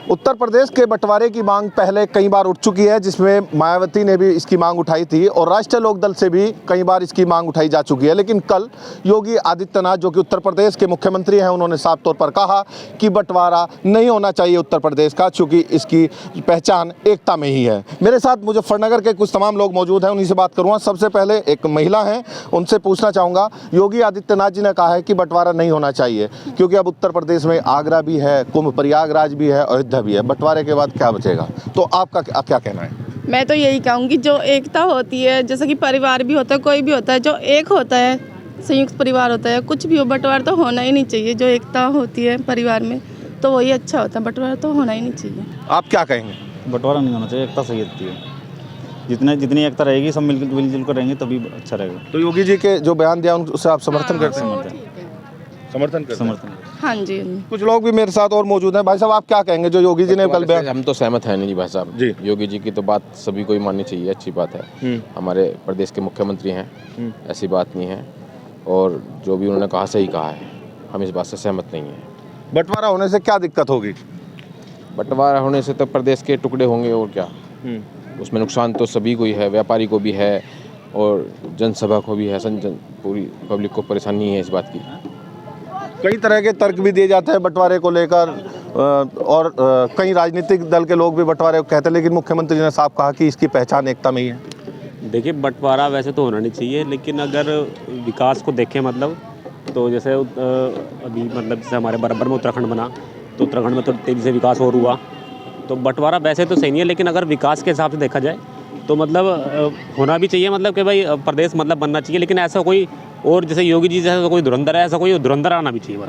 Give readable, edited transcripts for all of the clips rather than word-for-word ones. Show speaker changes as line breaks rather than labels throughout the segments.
उत्तर प्रदेश के बंटवारे की मांग पहले कई बार उठ चुकी है, जिसमें मायावती ने भी इसकी मांग उठाई थी और राष्ट्रीय लोकदल से भी कई बार इसकी मांग उठाई जा चुकी है। लेकिन कल योगी आदित्यनाथ, जो कि उत्तर प्रदेश के मुख्यमंत्री हैं, उन्होंने साफ तौर पर कहा कि बंटवारा नहीं होना चाहिए उत्तर प्रदेश का, क्योंकि इसकी पहचान एकता में ही है। मेरे साथ मुजफ्फरनगर के कुछ तमाम लोग मौजूद हैं, उन्हीं से बात करूँगा। सबसे पहले एक महिला हैं, उनसे पूछना चाहूँगा। योगी आदित्यनाथ जी ने कहा है कि बंटवारा नहीं होना चाहिए, क्योंकि अब उत्तर प्रदेश में आगरा भी है, कुंभ प्रयागराज भी है, अयोध्या भी है। बंटवारे के बाद क्या बचेगा? तो आपका क्या कहना है?
मैं तो यही कहूँगी, जो एकता होती है, जैसे कि परिवार भी होता है, कोई भी होता है, जो एक होता है, संयुक्त परिवार होता है, कुछ भी हो, बंटवारा तो होना ही नहीं चाहिए। जो एकता होती है परिवार में, तो वही अच्छा होता है। बंटवारा तो होना ही नहीं चाहिए।
आप क्या कहेंगे?
बंटवारा नहीं होना चाहिए, एकता सही होती है। जितनी एकता रहेगी, सब मिलजुल कर रहेंगे, तभी अच्छा रहेगा।
तो योगी जी के जो बयान दिया उनसे आप समर्थन करते हैं? समर्थन।
हाँ जी।
कुछ लोग भी मेरे साथ और मौजूद हैं। भाई साहब, आप क्या कहेंगे जो योगी जी ने कल बयान?
हम तो सहमत हैं नहीं जी भाई साहब
जी।
योगी जी की तो बात सभी को ही माननी चाहिए, अच्छी बात है। हमारे प्रदेश के मुख्यमंत्री हैं, ऐसी बात नहीं है, और जो भी उन्होंने कहा सही कहा है, हम इस बात से सहमत नहीं हैं।
बंटवारा होने से क्या दिक्कत होगी?
बंटवारा होने से तो प्रदेश के टुकड़े होंगे, और क्या। उसमें नुकसान तो सभी को ही है, व्यापारी को भी है और जनसभा को भी है, पूरी पब्लिक को परेशानी है इस बात की।
कई तरह के तर्क भी दिए जाते हैं बंटवारे को लेकर, और कई राजनीतिक दल के लोग भी बंटवारे को कहते हैं, लेकिन मुख्यमंत्री ने साफ कहा कि इसकी पहचान एकता में ही है।
देखिए, बंटवारा वैसे तो होना नहीं चाहिए, लेकिन अगर विकास को देखें, मतलब तो जैसे अभी मतलब जैसे हमारे बराबर में उत्तराखंड बना, तो उत्तराखंड में तो तेज़ी से विकास और हुआ। तो बंटवारा वैसे तो सही नहीं है, लेकिन अगर विकास के हिसाब से देखा जाए तो मतलब होना भी चाहिए, मतलब कि भाई प्रदेश मतलब बनना चाहिए। लेकिन ऐसा कोई, और जैसे योगी जी जैसा कोई धुरंधर है, ऐसा कोई धुरंधर आना भी चाहिए।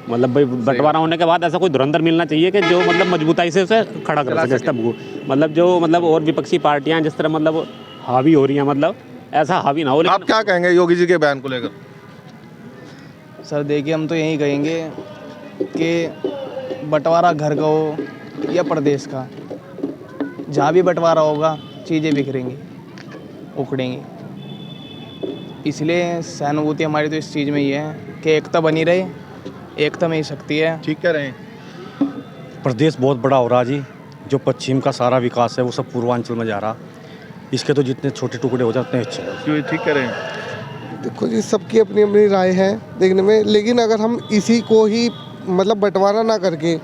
मतलब भाई बंटवारा होने के बाद ऐसा कोई धुरंधर मिलना चाहिए कि जो मतलब मजबूताई से उसे खड़ा कर सके। तब मतलब जो मतलब और विपक्षी पार्टियां जिस तरह मतलब हावी हो रही हैं, मतलब ऐसा हावी ना हो।
आप क्या कहेंगे योगी जी के बयान को लेकर?
सर देखिए, हम तो यही कहेंगे कि बंटवारा घर का हो या प्रदेश का, जहाँ भी बंटवारा होगा चीज़ें बिखरेंगी, उखड़ेंगी। इसलिए सहानुभूति हमारी तो इस चीज़ में ही है कि एकता बनी रहे, एकता में ही शक्ति है।
ठीक कह रहे हैं।
प्रदेश बहुत बड़ा हो रहा जी, जो पश्चिम का सारा विकास है वो सब पूर्वांचल में जा रहा। इसके तो जितने छोटे टुकड़े हो जाते हैं अच्छे।
क्यों? ठीक कह रहे हैं।
देखो जी, सबकी अपनी अपनी राय है देखने में, लेकिन अगर हम इसी को ही मतलब बंटवारा ना करके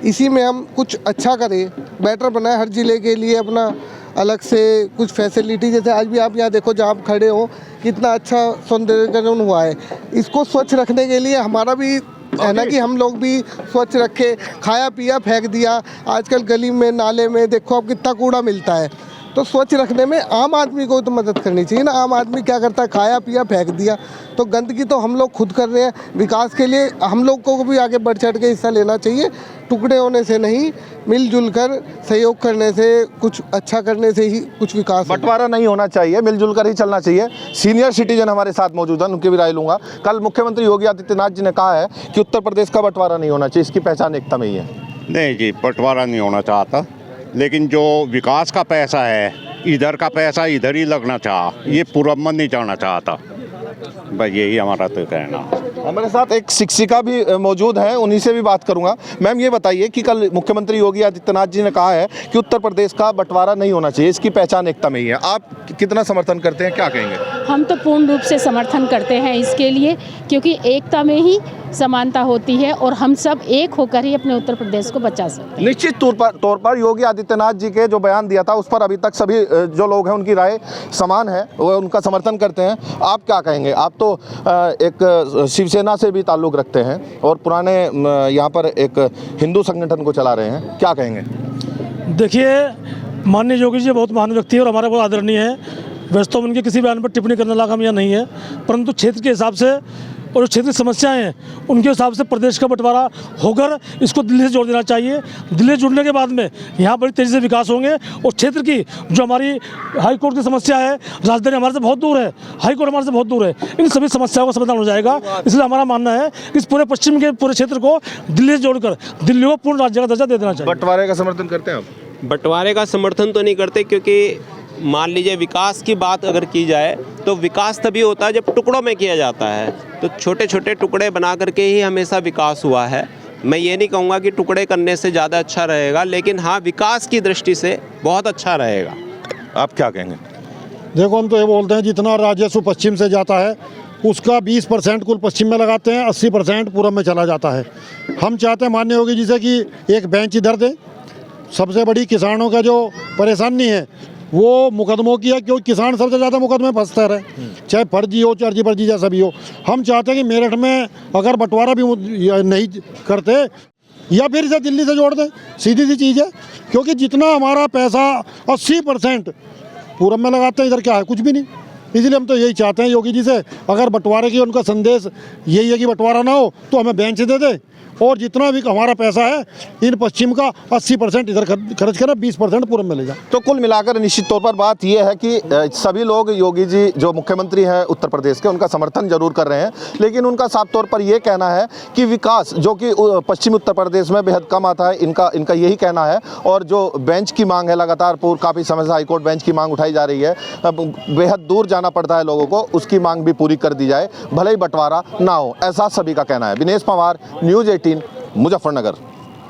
इसी में हम कुछ अच्छा करें, बेटर बनाए हर ज़िले के लिए अपना अलग से कुछ फैसिलिटी। जैसे आज भी आप यहाँ देखो, जहाँ आप खड़े हो, कितना अच्छा सौंदर्यीकरण हुआ है। इसको स्वच्छ रखने के लिए हमारा भी है ना कि हम लोग भी स्वच्छ रखें। खाया पिया फेंक दिया, आजकल गली में नाले में देखो आप कितना कूड़ा मिलता है। तो स्वच्छ रखने में आम आदमी को तो मदद करनी चाहिए ना। आम आदमी क्या करता है? खाया पिया फेंक दिया। तो गंदगी तो हम लोग खुद कर रहे हैं। विकास के लिए हम लोग को भी आगे बढ़ चढ़ के हिस्सा लेना चाहिए। टुकड़े होने से नहीं, मिलजुल कर सहयोग करने से, कुछ अच्छा करने से ही कुछ विकास।
बंटवारा नहीं होना चाहिए, मिलजुल कर ही चलना चाहिए। सीनियर सिटीजन हमारे साथ मौजूद हैं, उनकी भी राय लूंगा। कल मुख्यमंत्री योगी आदित्यनाथ जी ने कहा है कि उत्तर प्रदेश का बंटवारा नहीं होना चाहिए, इसकी पहचान एकता में ही है।
नहीं जी, बंटवारा नहीं होना चाहता, लेकिन जो विकास का पैसा है, इधर का पैसा इधर ही लगना चाह, ये पूरा मन नहीं जाना चाहता। बस यही हमारा तो कहना।
हमारे साथ एक शिक्षिका भी मौजूद हैं, उन्हीं से भी बात करूंगा। मैम, ये बताइए कि कल मुख्यमंत्री योगी आदित्यनाथ जी ने कहा है कि उत्तर प्रदेश का बंटवारा नहीं होना चाहिए, इसकी पहचान एकता में ही है। आप कितना समर्थन करते हैं, क्या कहेंगे?
हम तो पूर्ण रूप से समर्थन करते हैं इसके लिए, क्योंकि एकता में ही समानता होती है और हम सब एक होकर ही अपने उत्तर प्रदेश को बचा सकते हैं।
निश्चित तौर पर योगी आदित्यनाथ जी के जो बयान दिया था उस पर अभी तक सभी जो लोग हैं उनकी राय समान है, वो उनका समर्थन करते हैं। आप क्या कहेंगे? आप तो एक शिवसेना से भी ताल्लुक़ रखते हैं और पुराने यहाँ पर एक हिंदू संगठन को चला रहे हैं, क्या कहेंगे?
देखिए, माननीय योगी जी बहुत महान व्यक्ति है और हमारे बहुत आदरणीय है। वैसे तो उनके किसी बयान पर टिप्पणी करने लायक हम यहाँ नहीं है, परंतु क्षेत्र के हिसाब से और जो क्षेत्रीय समस्याएं हैं उनके हिसाब से प्रदेश का बंटवारा होकर इसको दिल्ली से जोड़ देना चाहिए। दिल्ली से जुड़ने के बाद में यहाँ बड़ी तेज़ी से विकास होंगे और क्षेत्र की जो हमारी हाई कोर्ट की समस्या है, राजधानी हमारे से बहुत दूर है, हाई कोर्ट हमारे से बहुत दूर है, इन सभी समस्याओं का समाधान हो जाएगा। इसलिए हमारा मानना है कि इस पूरे पश्चिम के पूरे क्षेत्र को दिल्ली से जोड़कर दिल्ली को पूर्ण राज्य का दर्जा दे देना चाहिए।
बंटवारे का समर्थन करते हैं आप?
बंटवारे का समर्थन तो नहीं करते, क्योंकि मान लीजिए विकास की बात अगर की जाए तो विकास तभी होता है जब टुकड़ों में किया जाता है। तो छोटे छोटे टुकड़े बना करके ही हमेशा विकास हुआ है। मैं ये नहीं कहूँगा कि टुकड़े करने से ज़्यादा अच्छा रहेगा, लेकिन हाँ विकास की दृष्टि से बहुत अच्छा रहेगा।
आप क्या कहेंगे?
देखो हम तो ये बोलते हैं जितना राजस्व पश्चिम से जाता है उसका 20% कुल पश्चिम में लगाते हैं, 80% पूरब में चला जाता है। हम चाहते हैं माननीय योगी जी से कि एक बेंच इधर दें। सबसे बड़ी किसानों का जो परेशानी है वो मुकदमों की है, क्योंकि किसान सबसे ज़्यादा मुकदमे फंसता रहे, चाहे फर्जी हो चाहे फर्जी जैसा भी हो। हम चाहते हैं कि मेरठ में अगर बंटवारा भी नहीं करते या फिर इसे दिल्ली से जोड़ दें, सीधी सी चीज़ है। क्योंकि जितना हमारा पैसा 80% पूरब में लगाते हैं, इधर क्या है, कुछ भी नहीं। इसलिए हम तो यही चाहते हैं योगी जी से, अगर बंटवारे की उनका संदेश यही है कि बंटवारा ना हो तो हमें बेंच दे दे, और जितना भी हमारा पैसा है इन पश्चिम का 80% इधर खर्च करें, 20% पूरब में ले जाए।
तो कुल मिलाकर निश्चित तौर पर बात यह है कि सभी लोग योगी जी जो मुख्यमंत्री हैं उत्तर प्रदेश के, उनका समर्थन जरूर कर रहे हैं, लेकिन उनका साफ तौर पर यह कहना है कि विकास जो कि पश्चिमी उत्तर प्रदेश में बेहद कम आता है, इनका यही कहना है। और जो बेंच की मांग है लगातार काफ़ी समय से हाईकोर्ट बेंच की मांग उठाई जा रही है, बेहद दूर जाना पड़ता है लोगों को, उसकी मांग भी पूरी कर दी जाए, भले ही बंटवारा ना हो, ऐसा सभी का कहना है। विनेश पवार, न्यूज़ 18, मुजफ्फरनगर।